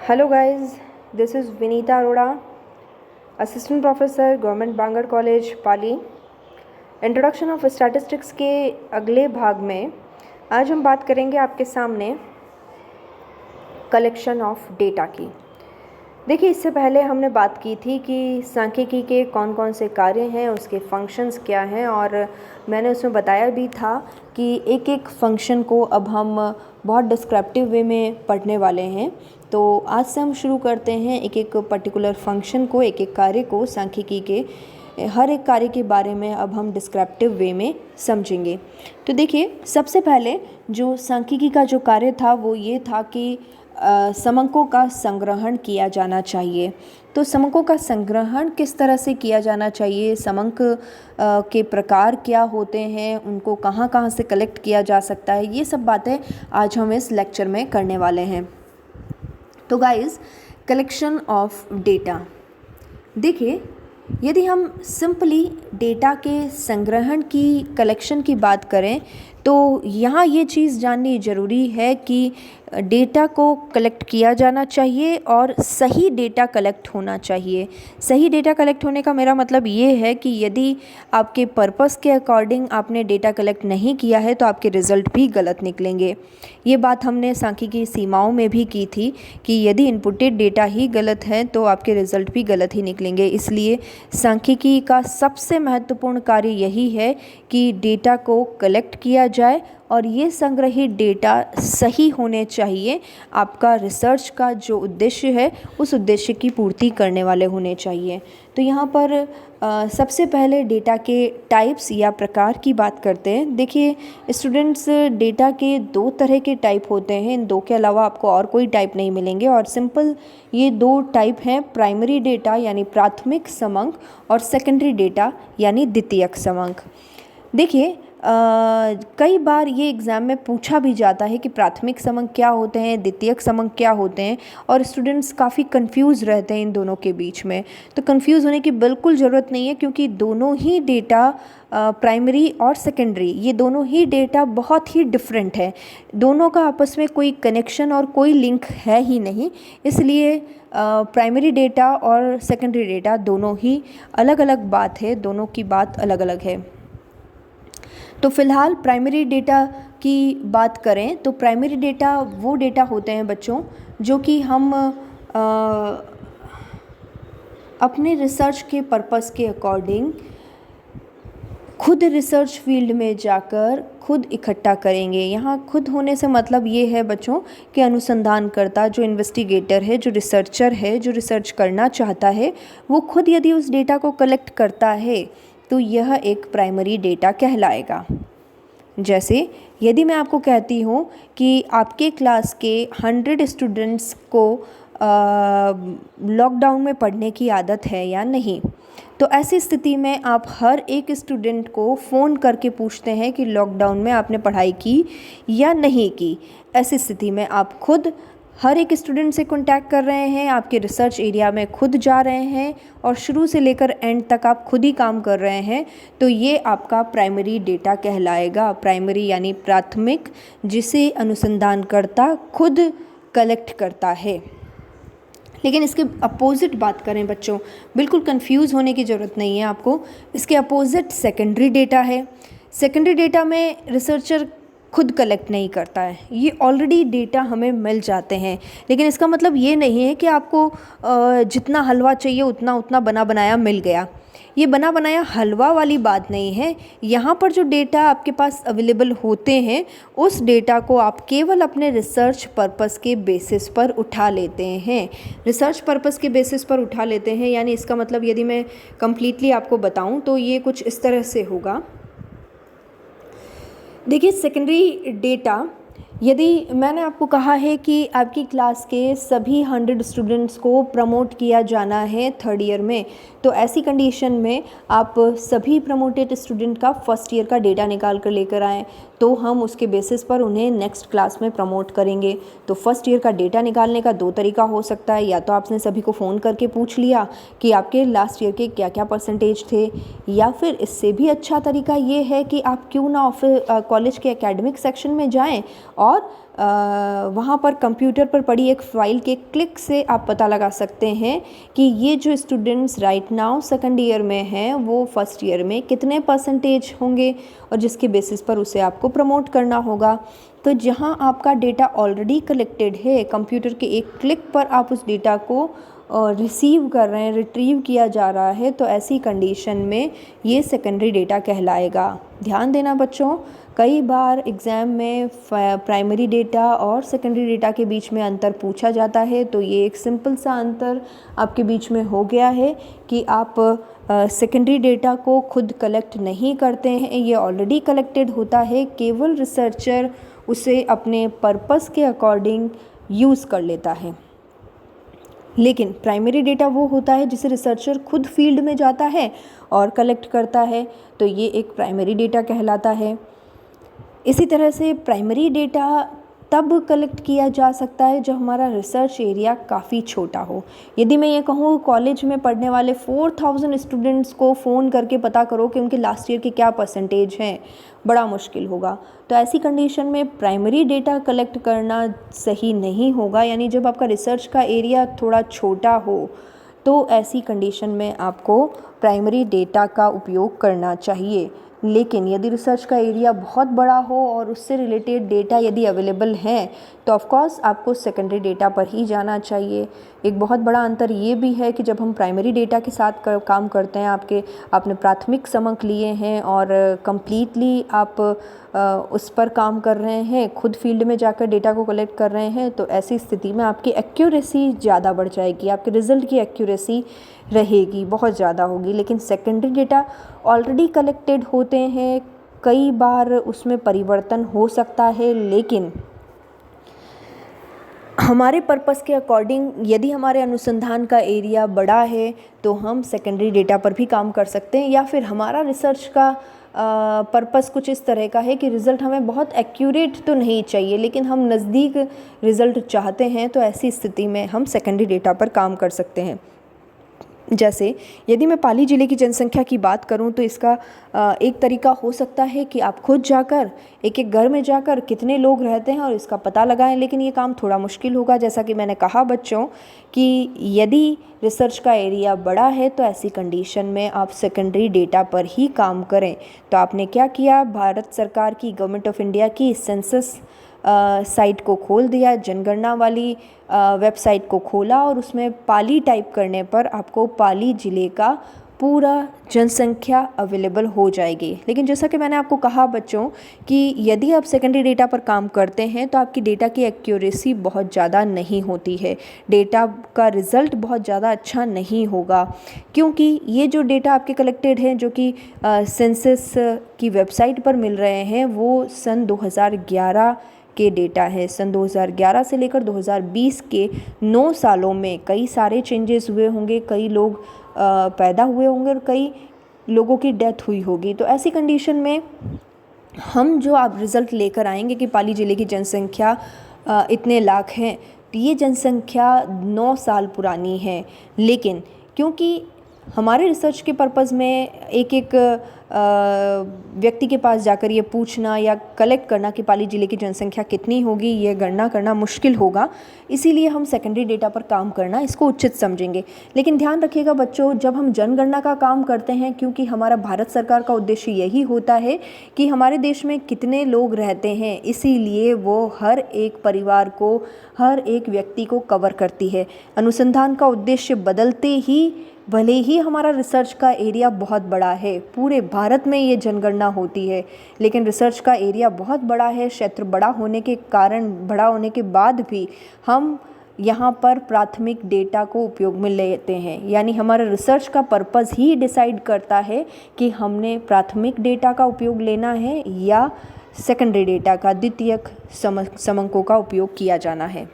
Hello guys, this is Vinita Arora, Assistant Professor, Government Bangalore College, Pali। Introduction of statistics के अगले भाग में आज हम बात करेंगे आपके सामने कलेक्शन ऑफ डेटा की। देखिए, इससे पहले हमने बात की थी कि सांख्यिकी के कौन कौन से कार्य हैं, उसके फंक्शंस क्या हैं, और मैंने उसमें बताया भी था कि एक एक फंक्शन को अब हम बहुत डिस्क्रिप्टिव वे में पढ़ने वाले हैं। तो आज से हम शुरू करते हैं एक एक पर्टिकुलर फंक्शन को, एक एक कार्य को, सांख्यिकी के हर एक कार्य के बारे में अब हम डिस्क्रिप्टिव वे में समझेंगे। तो देखिए, सबसे पहले जो सांख्यिकी का जो कार्य था वो ये था कि समंकों का संग्रहण किया जाना चाहिए। तो समंकों का संग्रहण किस तरह से किया जाना चाहिए, समंक के प्रकार क्या होते हैं, उनको कहाँ कहाँ से कलेक्ट किया जा सकता है, ये सब बातें आज हम इस लेक्चर में करने वाले हैं। तो गाइस, कलेक्शन ऑफ डेटा। देखिए, यदि हम सिंपली डेटा के संग्रहण की, कलेक्शन की बात करें तो यहाँ ये चीज़ जाननी ज़रूरी है कि डेटा को कलेक्ट किया जाना चाहिए और सही डेटा कलेक्ट होना चाहिए। सही डेटा कलेक्ट होने का मेरा मतलब ये है कि यदि आपके पर्पस के अकॉर्डिंग आपने डेटा कलेक्ट नहीं किया है तो आपके रिज़ल्ट भी गलत निकलेंगे। ये बात हमने सांख्यिकी सीमाओं में भी की थी कि यदि इनपुटेड डेटा ही गलत है तो आपके रिज़ल्ट भी गलत ही निकलेंगे। इसलिए सांख्यिकी का सबसे महत्वपूर्ण कार्य यही है कि डेटा को कलेक्ट किया जाए और ये संग्रहित डेटा सही होने चाहिए। आपका रिसर्च का जो उद्देश्य है उस उद्देश्य की पूर्ति करने वाले होने चाहिए। तो यहाँ पर सबसे पहले डेटा के टाइप्स या प्रकार की बात करते हैं। देखिए स्टूडेंट्स, डेटा के दो तरह के टाइप होते हैं। इन दो के अलावा आपको और कोई टाइप नहीं मिलेंगे और सिंपल ये दो टाइप हैं, प्राइमरी डेटा यानी प्राथमिक समंक और सेकेंडरी डेटा यानी द्वितीयक समंक। देखिए कई बार ये एग्ज़ाम में पूछा भी जाता है कि प्राथमिक समंक क्या होते हैं, द्वितीयक समंक क्या होते हैं, और स्टूडेंट्स काफ़ी कंफ्यूज रहते हैं इन दोनों के बीच में। तो कंफ्यूज होने की बिल्कुल ज़रूरत नहीं है, क्योंकि दोनों ही डेटा, प्राइमरी और सेकेंडरी, ये दोनों ही डेटा बहुत ही डिफरेंट है। दोनों का आपस में कोई कनेक्शन और कोई लिंक है ही नहीं। इसलिए प्राइमरी डेटा और सेकेंडरी डेटा दोनों ही अलग अलग बात है, दोनों की बात अलग अलग है। तो फ़िलहाल प्राइमरी डेटा की बात करें तो प्राइमरी डेटा वो डेटा होते हैं बच्चों जो कि हम अपने रिसर्च के पर्पस के अकॉर्डिंग खुद रिसर्च फील्ड में जाकर खुद इकट्ठा करेंगे। यहाँ खुद होने से मतलब ये है बच्चों कि अनुसंधानकर्ता, जो इन्वेस्टिगेटर है, जो रिसर्चर है, जो रिसर्च करना चाहता है, वो खुद यदि उस डेटा को कलेक्ट करता है तो यह एक प्राइमरी डेटा कहलाएगा। जैसे यदि मैं आपको कहती हूँ कि आपके क्लास के 100 स्टूडेंट्स को लॉकडाउन में पढ़ने की आदत है या नहीं, तो ऐसी स्थिति में आप हर एक स्टूडेंट को फ़ोन करके पूछते हैं कि लॉकडाउन में आपने पढ़ाई की या नहीं की। ऐसी स्थिति में आप खुद हर एक स्टूडेंट से कांटेक्ट कर रहे हैं, आपके रिसर्च एरिया में खुद जा रहे हैं और शुरू से लेकर एंड तक आप खुद ही काम कर रहे हैं। तो ये आपका प्राइमरी डेटा कहलाएगा। प्राइमरी यानी प्राथमिक, जिसे अनुसंधानकर्ता खुद कलेक्ट करता है। लेकिन इसके अपोजिट बात करें बच्चों, बिल्कुल कंफ्यूज होने की ज़रूरत नहीं है आपको। इसके अपोजिट सेकेंडरी डेटा है। सेकेंडरी डेटा में रिसर्चर खुद कलेक्ट नहीं करता है, ये ऑलरेडी डेटा हमें मिल जाते हैं। लेकिन इसका मतलब ये नहीं है कि आपको जितना हलवा चाहिए उतना उतना बना बनाया मिल गया। ये बना बनाया हलवा वाली बात नहीं है। यहाँ पर जो डेटा आपके पास अवेलेबल होते हैं उस डेटा को आप केवल अपने रिसर्च पर्पस के बेसिस पर उठा लेते हैं। रिसर्च पर्पस के बेसिस पर उठा लेते हैं यानी इसका मतलब यदि मैं कम्प्लीटली आपको बताऊँ तो ये कुछ इस तरह से होगा। देखिए, सेकेंडरी डेटा, यदि मैंने आपको कहा है कि आपकी क्लास के सभी 100 स्टूडेंट्स को प्रमोट किया जाना है 3rd ईयर में, तो ऐसी कंडीशन में आप सभी प्रमोटेड स्टूडेंट का फर्स्ट ईयर का डेटा निकाल कर लेकर आएँ, तो हम उसके बेसिस पर उन्हें नेक्स्ट क्लास में प्रमोट करेंगे। तो फर्स्ट ईयर का डेटा निकालने का 2 तरीका हो सकता है। या तो आपने सभी को फ़ोन करके पूछ लिया कि आपके लास्ट ईयर के क्या क्या परसेंटेज थे, या फिर इससे भी अच्छा तरीका ये है कि आप क्यों ना कॉलेज के एकेडमिक सेक्शन में जाएँ और वहाँ पर कंप्यूटर पर पड़ी एक फ़ाइल के क्लिक से आप पता लगा सकते हैं कि ये जो students right now second year में हैं वो फर्स्ट ईयर में कितने परसेंटेज होंगे, और जिसके बेसिस पर उसे आपको प्रमोट करना होगा। तो जहाँ आपका डेटा ऑलरेडी कलेक्टेड है, कंप्यूटर के एक क्लिक पर आप उस डेटा को रिसीव कर रहे हैं, रिट्रीव किया जा रहा है, तो ऐसी कंडीशन में ये सेकेंडरी डेटा कहलाएगा। ध्यान देना बच्चों, कई बार एग्ज़ाम में प्राइमरी डेटा और सेकेंडरी डेटा के बीच में अंतर पूछा जाता है, तो ये एक सिंपल सा अंतर आपके बीच में हो गया है कि आप सेकेंडरी डेटा को खुद कलेक्ट नहीं करते हैं, ये ऑलरेडी कलेक्टेड होता है, केवल रिसर्चर उसे अपने पर्पस के अकॉर्डिंग यूज़ कर लेता है। लेकिन प्राइमरी डेटा वो होता है जिसे रिसर्चर खुद फील्ड में जाता है और कलेक्ट करता है, तो ये एक प्राइमरी डेटा कहलाता है। इसी तरह से प्राइमरी डेटा तब कलेक्ट किया जा सकता है जब हमारा रिसर्च एरिया काफ़ी छोटा हो। यदि मैं ये कहूँ कॉलेज में पढ़ने वाले 4000 स्टूडेंट्स को फ़ोन करके पता करो कि उनके लास्ट ईयर के क्या परसेंटेज हैं, बड़ा मुश्किल होगा। तो ऐसी कंडीशन में प्राइमरी डेटा कलेक्ट करना सही नहीं होगा, यानी जब आपका रिसर्च का एरिया थोड़ा छोटा हो तो ऐसी कंडीशन में आपको प्राइमरी डेटा का उपयोग करना चाहिए। लेकिन यदि रिसर्च का एरिया बहुत बड़ा हो और उससे रिलेटेड डेटा यदि अवेलेबल हैं तो ऑफ कोर्स आपको सेकेंडरी डेटा पर ही जाना चाहिए। एक बहुत बड़ा अंतर ये भी है कि जब हम प्राइमरी डेटा के साथ काम करते हैं, आपने प्राथमिक समक लिए हैं और कंप्लीटली आप उस पर काम कर रहे हैं, खुद फील्ड में जाकर डेटा को कलेक्ट कर रहे हैं, तो ऐसी स्थिति में आपकी एक्यूरेसी ज़्यादा बढ़ जाएगी, आपके रिज़ल्ट की एक्यूरेसी रहेगी, बहुत ज़्यादा होगी। लेकिन सेकेंडरी डेटा ऑलरेडी कलेक्टेड होते हैं, कई बार उसमें परिवर्तन हो सकता है, लेकिन हमारे पर्पस के अकॉर्डिंग यदि हमारे अनुसंधान का एरिया बड़ा है तो हम सेकेंडरी डेटा पर भी काम कर सकते हैं, या फिर हमारा रिसर्च का पर्पस कुछ इस तरह का है कि रिज़ल्ट हमें बहुत एक्यूरेट तो नहीं चाहिए लेकिन हम नज़दीक रिज़ल्ट चाहते हैं, तो ऐसी स्थिति में हम सेकेंडरी डेटा पर काम कर सकते हैं। जैसे यदि मैं पाली ज़िले की जनसंख्या की बात करूं तो इसका एक तरीका हो सकता है कि आप खुद जाकर एक एक घर में जाकर कितने लोग रहते हैं और इसका पता लगाएं, लेकिन ये काम थोड़ा मुश्किल होगा। जैसा कि मैंने कहा बच्चों कि यदि रिसर्च का एरिया बड़ा है तो ऐसी कंडीशन में आप सेकेंडरी डेटा पर ही काम करें। तो आपने क्या किया, भारत सरकार की, गवर्नमेंट ऑफ इंडिया की सेंसस साइट को खोल दिया, जनगणना वाली वेबसाइट को खोला और उसमें पाली टाइप करने पर आपको पाली ज़िले का पूरा जनसंख्या अवेलेबल हो जाएगी। लेकिन जैसा कि मैंने आपको कहा बच्चों कि यदि आप सेकेंडरी डेटा पर काम करते हैं तो आपकी डेटा की एक्यूरेसी बहुत ज़्यादा नहीं होती है, डेटा का रिज़ल्ट बहुत ज़्यादा अच्छा नहीं होगा, क्योंकि ये जो डेटा आपके कलेक्टेड हैं जो कि सेंसस की वेबसाइट पर मिल रहे हैं वो सन 2011 के डेटा है। सन 2011 से लेकर 2020 के 9 सालों में कई सारे चेंजेस हुए होंगे, कई लोग पैदा हुए होंगे और कई लोगों की डेथ हुई होगी। तो ऐसी कंडीशन में हम जो आप रिज़ल्ट लेकर आएंगे कि पाली ज़िले की जनसंख्या इतने लाख हैं, तो ये जनसंख्या 9 साल पुरानी है। लेकिन क्योंकि हमारे रिसर्च के पर्पज़ में एक एक व्यक्ति के पास जाकर ये पूछना या कलेक्ट करना कि पाली ज़िले की जनसंख्या कितनी होगी, ये गणना करना मुश्किल होगा, इसीलिए हम सेकेंडरी डेटा पर काम करना इसको उचित समझेंगे। लेकिन ध्यान रखिएगा बच्चों, जब हम जनगणना का काम करते हैं, क्योंकि हमारा भारत सरकार का उद्देश्य यही होता है कि हमारे देश में कितने लोग रहते हैं, इसीलिए वो हर एक परिवार को, हर एक व्यक्ति को कवर करती है। अनुसंधान का उद्देश्य बदलते ही भले ही हमारा रिसर्च का एरिया बहुत बड़ा है, पूरे भारत में ये जनगणना होती है, लेकिन रिसर्च का एरिया बहुत बड़ा है, क्षेत्र बड़ा होने के कारण, बड़ा होने के बाद भी हम यहाँ पर प्राथमिक डेटा को उपयोग में लेते हैं। यानी हमारा रिसर्च का पर्पस ही डिसाइड करता है कि हमने प्राथमिक डेटा का उपयोग लेना है या सेकेंडरी डेटा का, द्वितीयक समकों का उपयोग किया जाना है।